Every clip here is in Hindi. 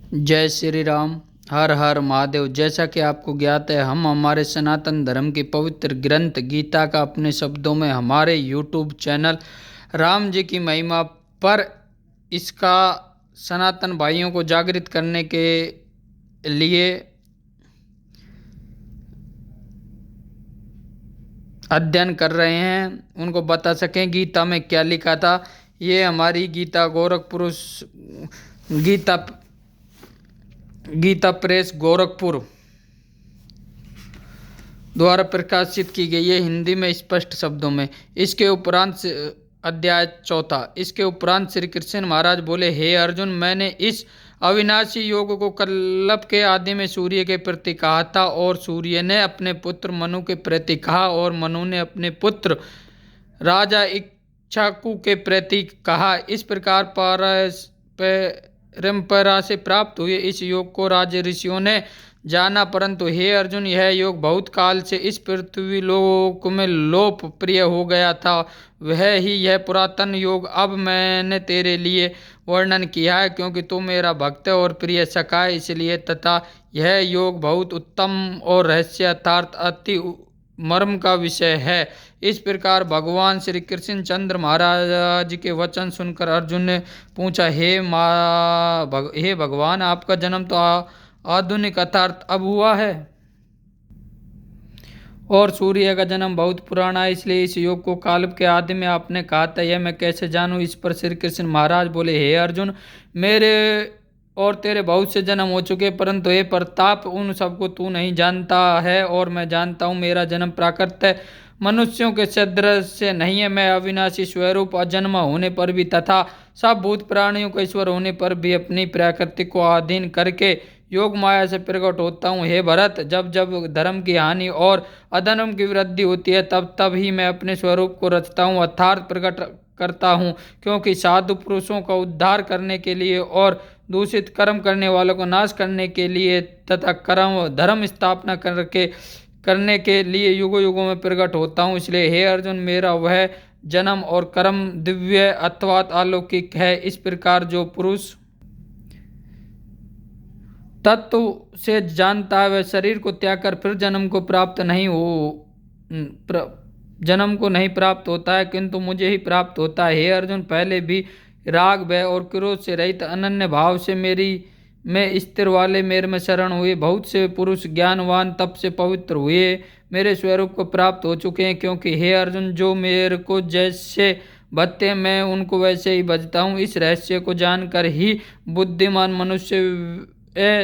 जय श्री राम। हर हर महादेव। जैसा कि आपको ज्ञात है, हम हमारे सनातन धर्म की पवित्र ग्रंथ गीता का अपने शब्दों में हमारे YouTube चैनल राम जी की महिमा पर इसका सनातन भाइयों को जागृत करने के लिए अध्ययन कर रहे हैं, उनको बता सकें गीता में क्या लिखा था। ये हमारी गीता गोरखपुर गीता प्रेस गोरखपुर द्वारा प्रकाशित की गई है, हिंदी में स्पष्ट शब्दों में। इसके उपरांत अध्याय 4। इसके उपरांत श्री कृष्ण महाराज बोले, हे अर्जुन, मैंने इस अविनाशी योग को कल्प के आदि में सूर्य के प्रति कहा था, और सूर्य ने अपने पुत्र मनु के प्रति कहा, और मनु ने अपने पुत्र राजा इक्ष्वाकु के प्रति कहा। इस प्रकार परंपरा से प्राप्त हुए इस योग को राज ऋषियों ने जाना, परंतु हे अर्जुन, यह योग बहुत काल से इस पृथ्वी लोक में लोकप्रिय हो गया था। वह ही यह पुरातन योग अब मैंने तेरे लिए वर्णन किया है, क्योंकि तू मेरा भक्त और प्रिय सखा है, इसलिए। तथा यह योग बहुत उत्तम और रहस्य अर्थात अति मर्म का विषय है। इस प्रकार भगवान श्री कृष्ण चंद्र महाराज के वचन सुनकर अर्जुन ने पूछा, हे भगवान, आपका जन्म तो आधुनिक अर्थात अब हुआ है, और सूर्य का जन्म बहुत पुराना है, इसलिए इस योग को काल के आदि में आपने कहा था, यह मैं कैसे जानूं। इस पर श्री कृष्ण महाराज बोले, हे अर्जुन, मेरे और तेरे बहुत से जन्म हो चुके, परंतु हे प्रताप, उन सबको तू नहीं जानता है, और मैं जानता हूँ। मेरा जन्म प्राकृत मनुष्यों के सदृश नहीं है। मैं अविनाशी स्वरूप अजन्मा होने पर भी तथा सब भूत प्राणियों को ईश्वर होने पर भी अपनी प्रकृति को अधीन करके योग माया से प्रकट होता हूँ। हे भरत, जब जब धर्म की हानि और अधर्म की वृद्धि होती है, तब तब ही मैं अपने स्वरूप को रचता हूँ अर्थात प्रकट करता हूँ, क्योंकि साधु पुरुषों का उद्धार करने के लिए और दूषित कर्म करने वालों को नाश करने के लिए तथा कर्म धर्म स्थापना करने के लिए युगों युगों में प्रकट होता हूँ। इसलिए हे अर्जुन, मेरा वह जन्म और कर्म दिव्य अथवा अलौकिक है। इस प्रकार जो पुरुष तत्व से जानता है, वह शरीर को त्याग कर फिर जन्म को नहीं प्राप्त होता है, किंतु मुझे ही प्राप्त होता है। हे अर्जुन, पहले भी राग, भय और क्रोध से रहित अनन्य भाव से में स्थिर वाले मेरे में शरण हुए बहुत से पुरुष ज्ञानवान तप से पवित्र हुए मेरे स्वरूप को प्राप्त हो चुके हैं। क्योंकि हे अर्जुन, जो मेरे को जैसे भजते मैं उनको वैसे ही भजता हूँ। इस रहस्य को जानकर ही बुद्धिमान मनुष्य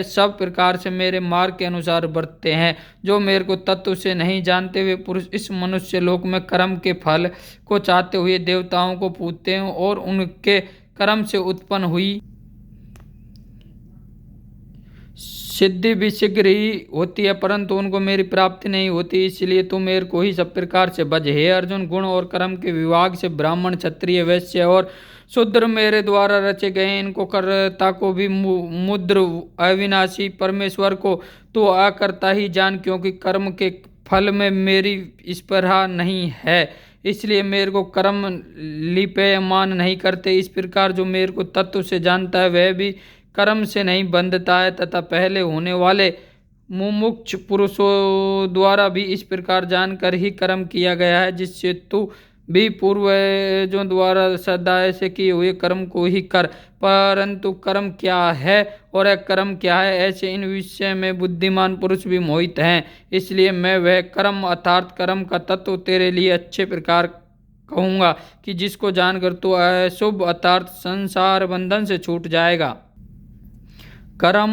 सब प्रकार से मेरे मार्ग के अनुसार बरतते हैं। जो मेरे को तत्व से नहीं जानते, वे पुरुष इस मनुष्य लोक में कर्म के फल को चाहते हुए देवताओं को पूजते हैं, और उनके कर्म से उत्पन्न हुई सिद्धि भी शीघ्र ही होती है, परंतु उनको मेरी प्राप्ति नहीं होती। इसलिए तू मेरे को ही सब प्रकार से भज। हे अर्जुन, गुण और कर्म के विभाग से ब्राह्मण, क्षत्रिय, वैश्य और शूद्र मेरे द्वारा रचे गए। इनको कर्ता को भी मुद्र अविनाशी परमेश्वर को तो अकर्ता ही जान, क्योंकि कर्म के फल में मेरी स्पर्धा नहीं है, इसलिए मेरे को कर्म लिप्यमान नहीं करते। इस प्रकार जो मेरे को तत्व से जानता है, वह भी कर्म से नहीं बंधता है, तथा पहले होने वाले मुमुक्ष पुरुषों द्वारा भी इस प्रकार जानकर ही कर्म किया गया है, जिससे तू भी पूर्वजों द्वारा सदा ऐसे किए हुए कर्म को ही कर। परंतु कर्म क्या है और अकर्म क्या है, ऐसे इन विषय में बुद्धिमान पुरुष भी मोहित हैं। इसलिए मैं वह कर्म अर्थात कर्म का तत्व तेरे लिए अच्छे प्रकार कहूँगा, कि जिसको जानकर तू अशुभ अर्थात संसार बंधन से छूट जाएगा। कर्म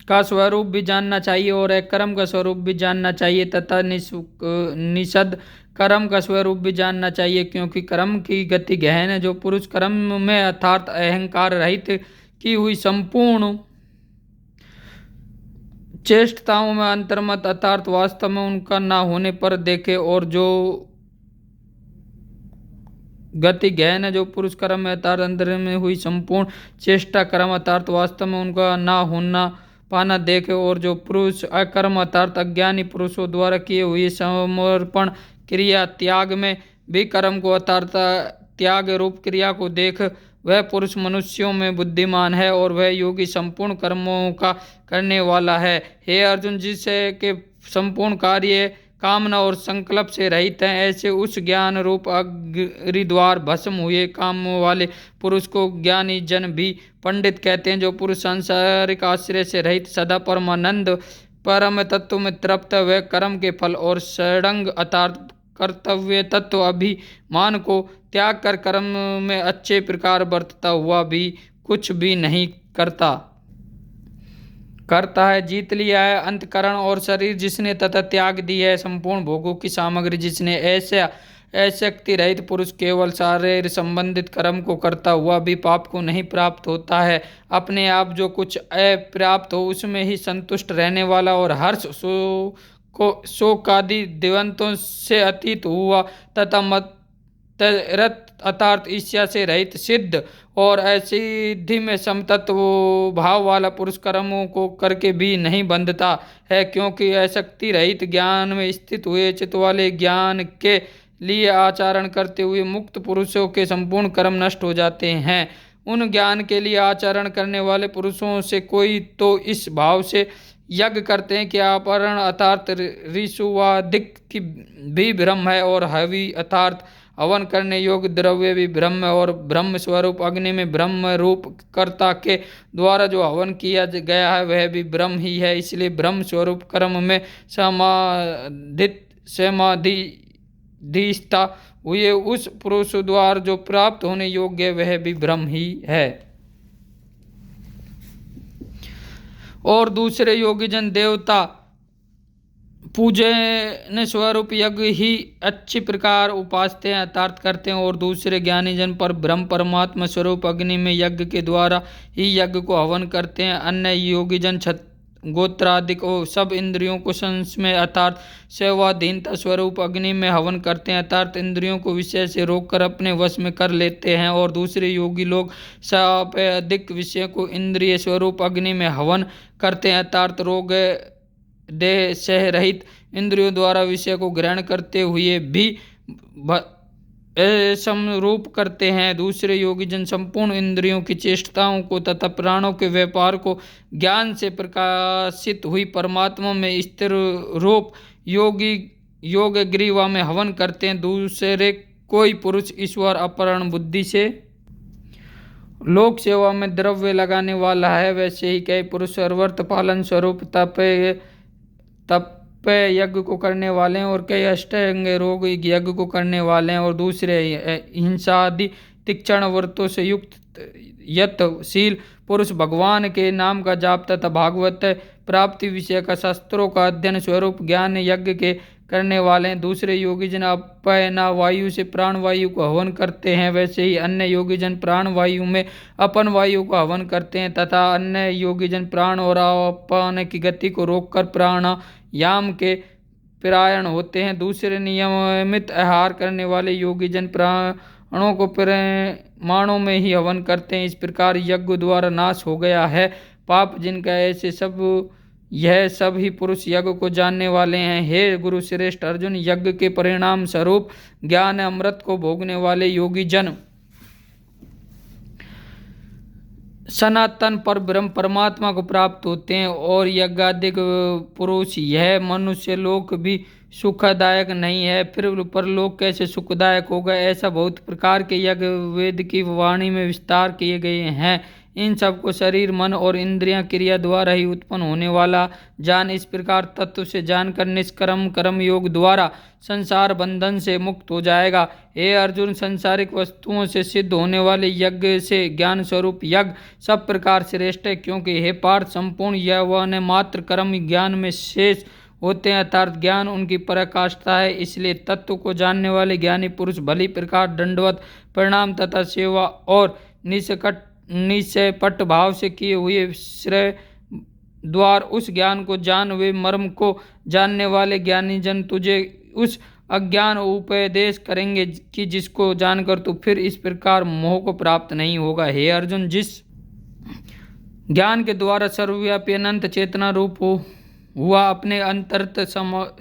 का स्वरूप भी जानना चाहिए और अकर्म का स्वरूप भी जानना चाहिए, तथा निषद कर्म का स्वरूप भी जानना चाहिए, क्योंकि कर्म की गति गहन है। जो पुरुष कर्म में अर्थात अहंकार रहित की हुई संपूर्ण चेष्टाओं में अंतर्मत अर्थात वास्तव में उनका ना होने पर देखे, और जो गति गहन है, जो पुरुष कर्म में अर्थात अंतर में हुई संपूर्ण चेष्टा कर्म अर्थात वास्तव में उनका ना होना पाना देखे, और जो पुरुष अकर्म अर्थात अज्ञानी पुरुषों द्वारा किए हुए समर्पण क्रिया त्याग में भी कर्म को अर्थात त्याग रूप क्रिया को देख वह पुरुष मनुष्यों में बुद्धिमान है और वह योगी संपूर्ण कर्मों का करने वाला है। हे अर्जुन, जिससे के संपूर्ण कार्य कामना और संकल्प से रहित हैं, ऐसे उस ज्ञान रूप अग्नि द्वार भस्म हुए काम वाले पुरुष को ज्ञानी जन भी पंडित कहते हैं। जो पुरुष सांसारिक आश्रय से रहित सदा परमानंद परम तत्व में तृप्त, वह कर्म के फल और षडंग अर्थात कर्तव्य तत्व अभिमान को त्याग कर कर्म में अच्छे प्रकार बरतता हुआ भी कुछ भी नहीं करता है। जीत लिया है अंतकरण और शरीर जिसने तथा त्याग दी है संपूर्ण भोगों की सामग्री जिसने, ऐसा अशक्ति रहित पुरुष केवल शारीर संबंधित कर्म को करता हुआ भी पाप को नहीं प्राप्त होता है। अपने आप जो कुछ अप्राप्त हो उसमें ही संतुष्ट रहने वाला और हर्ष शोकादि दिवंतों से अतीत हुआ तथा मतरत अर्थात ईर्ष्या से रहित सिद्ध और असिद्धि में समतत्व भाव वाला पुरुष कर्मों को करके भी नहीं बंधता है, क्योंकि अशक्ति रहित ज्ञान में स्थित हुए चित्त वाले ज्ञान के लिए आचरण करते हुए मुक्त पुरुषों के संपूर्ण कर्म नष्ट हो जाते हैं। उन ज्ञान के लिए आचरण करने वाले पुरुषों से कोई तो इस भाव से यज्ञ करते हैं कि अपहरण अर्थात ऋषुवादिक की भी ब्रह्म है और हवि अर्थात हवन करने योग्य द्रव्य भी ब्रह्म और ब्रह्म स्वरूप अग्नि में ब्रह्म रूप कर्ता के द्वारा जो हवन किया गया है वह भी ब्रह्म ही है। इसलिए ब्रह्म स्वरूप कर्म में समाधिस्था हुए उस पुरुष द्वारा जो प्राप्त होने योग्य वह भी ब्रह्म ही है। और दूसरे योगी जन देवता पूजन स्वरूप यज्ञ ही अच्छी प्रकार उपासते हैं अर्थात करते हैं, और दूसरे ज्ञानी जन पर ब्रह्म परमात्मा स्वरूप अग्नि में यज्ञ के द्वारा ही यज्ञ को हवन करते हैं। अन्य योगी जन गोत्रादिक और सब इंद्रियों को संस में अर्थात सेवाधीनता स्वरूप अग्नि में हवन करते हैं अर्थात इंद्रियों को विषय से रोककर अपने वश में कर लेते हैं। और दूसरे योगी लोग सापेक्षिक विषय को इंद्रिय स्वरूप अग्नि में हवन करते हैं अर्थात रोग देह से रहित इंद्रियों द्वारा विषय को ग्रहण करते हुए भी समरूप करते हैं। दूसरे योगी जन संपूर्ण इंद्रियों की चेष्टाओं को तथा प्राणों के व्यापार को ज्ञान से प्रकाशित हुई परमात्मा में स्थिर रूप योग ग्रीवा में हवन करते हैं। दूसरे कोई पुरुष ईश्वर अपहरण बुद्धि से लोक सेवा में द्रव्य लगाने वाला है, वैसे ही कई पुरुष सर्वर्थ पालन स्वरूप तप यज्ञ को करने वाले हैं और कई अष्टांग रोग यज्ञ को करने वाले हैं। और दूसरे हिंसा आदि तीक्ष्ण व्रतों से युक्त यत्नशील पुरुष भगवान के नाम का जाप तथा भागवत प्राप्ति विषय का शास्त्रों का अध्ययन स्वरूप ज्ञान यज्ञ के करने वाले हैं। दूसरे योगी जन अपना वायु से प्राण वायु को हवन करते हैं, वैसे ही अन्य योगी जन प्राण वायु में अपन वायु को हवन करते हैं तथा अन्य योगी जन प्राण और अपन की गति को रोककर प्राणायाम के परायण होते हैं। दूसरे नियमित आहार करने वाले योगी जन प्राणों को परमाणु में ही हवन करते हैं। इस प्रकार यज्ञ द्वारा नाश हो गया है पाप जिनका, ऐसे सब यह सब ही पुरुष यज्ञ को जानने वाले हैं। हे गुरु श्रेष्ठ अर्जुन, यज्ञ के परिणाम स्वरूप ज्ञान अमृत को भोगने वाले योगी जन सनातन पर ब्रह्म परमात्मा को प्राप्त होते हैं। और यज्ञादिक पुरुष यह मनुष्य लोक भी सुखदायक नहीं है, फिर परलोक कैसे सुखदायक होगा। ऐसा बहुत प्रकार के यज्ञ वेद की वाणी में विस्तार किए गए हैं। इन सब को शरीर मन और इंद्रियां क्रिया द्वारा ही उत्पन्न होने वाला जान। इस प्रकार तत्व से जानकर निष्कर्म कर्म योग द्वारा संसार बंधन से मुक्त हो जाएगा। हे अर्जुन, सांसारिक वस्तुओं से सिद्ध होने वाले यज्ञ से ज्ञान स्वरूप यज्ञ सब प्रकार श्रेष्ठ है, क्योंकि हे पार्थ संपूर्ण यौवन मात्र कर्म ज्ञान में शेष होते हैं अर्थात ज्ञान उनकी पराकाष्ठा है। इसलिए तत्व को जानने वाले ज्ञानी पुरुष भली प्रकार दंडवत प्रणाम तथा सेवा और निष्पट भाव से किए हुए श्रेय द्वार उस ज्ञान को जान। वे मर्म को जानने वाले ज्ञानी जन तुझे उस अज्ञान उपदेश करेंगे कि जिसको जानकर तू फिर इस प्रकार मोह को प्राप्त नहीं होगा। हे अर्जुन, जिस ज्ञान के द्वारा सर्वव्यापी अनंत चेतना रूप हुआ अपने अंतर्त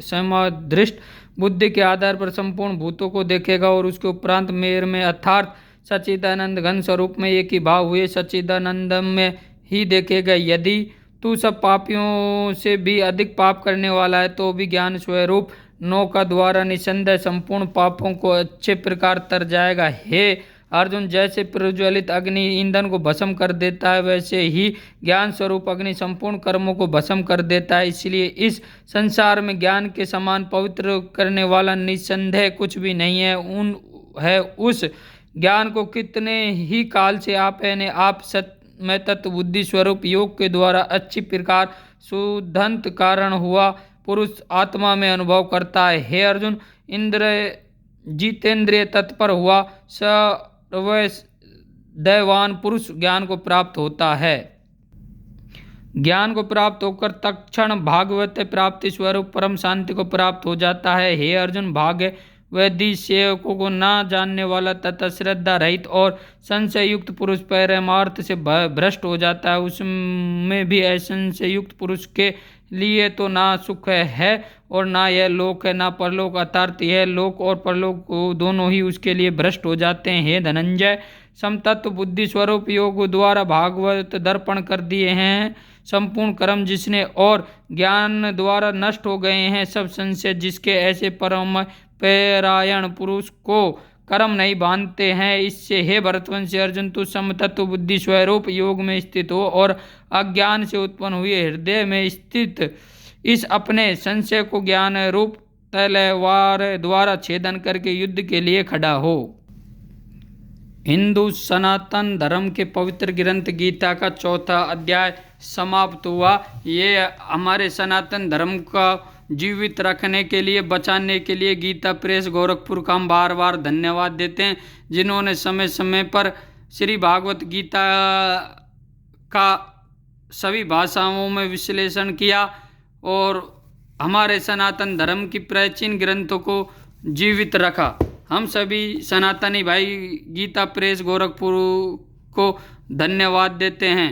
समादृष्ट बुद्धि के आधार पर संपूर्ण भूतों को देखेगा और उसके उपरांत मेर में अर्थात सच्चिदानंद घन स्वरूप में एक ही भाव हुए सच्चिदानंद में ही देखे गए। यदि तू सब पापियों से भी अधिक पाप करने वाला है तो भी ज्ञान स्वरूप नौका द्वारा निसंदेह संपूर्ण पापों को अच्छे प्रकार तर जाएगा। हे अर्जुन, जैसे प्रज्वलित अग्नि ईंधन को भस्म कर देता है वैसे ही ज्ञान स्वरूप अग्नि संपूर्ण कर्मों को भस्म कर देता है। इसलिए इस संसार में ज्ञान के समान पवित्र करने वाला निसंदेह कुछ भी नहीं है। उस ज्ञान को कितने ही काल से आप में तत्व बुद्धि स्वरूप योग के द्वारा अच्छी प्रकार शुद्धंत कारण हुआ पुरुष आत्मा में अनुभव करता है। हे अर्जुन, जितेंद्रिय तत्पर हुआ सर्वदैवान पुरुष ज्ञान को प्राप्त होता है। ज्ञान को प्राप्त होकर तत्क्षण भागवत प्राप्ति स्वरूप परम शांति को प्राप्त हो जाता है। हे अर्जुन, भाग्यवती सेवकों को ना जानने वाला तथा श्रद्धा रहित और संशय युक्त पुरुष परमार्थ से भ्रष्ट हो जाता है। उसमें भी संशय युक्त पुरुष के लिए तो ना सुख है और ना यह लोक है ना परलोक, अर्थात यह लोक और परलोक दोनों ही उसके लिए भ्रष्ट हो जाते हैं। हे धनंजय, समतत्व बुद्धि स्वरूप योग द्वारा भागवत दर्पण कर दिए हैं संपूर्ण कर्म जिसने और ज्ञान द्वारा नष्ट हो गए हैं सब संशय जिसके, ऐसे परम परायण पुरुष को कर्म नहीं बांधते हैं। इससे हे भरतवंशी अर्जुन, तू समतत्व बुद्धि स्वरूप योग में स्थित हो और अज्ञान से उत्पन्न हुए हृदय में स्थित इस अपने संशय को ज्ञान रूप तलवार द्वारा छेदन करके युद्ध के लिए खड़ा हो। हिंदू सनातन धर्म के पवित्र ग्रंथ गीता का 4था अध्याय समाप्त हुआ। ये हमारे सनातन धर्म का जीवित रखने के लिए, बचाने के लिए गीता प्रेस गोरखपुर का हम बार बार धन्यवाद देते हैं, जिन्होंने समय समय पर श्री भागवत गीता का सभी भाषाओं में विश्लेषण किया और हमारे सनातन धर्म की प्राचीन ग्रंथों को जीवित रखा। हम सभी सनातनी भाई गीता प्रेस गोरखपुर को धन्यवाद देते हैं।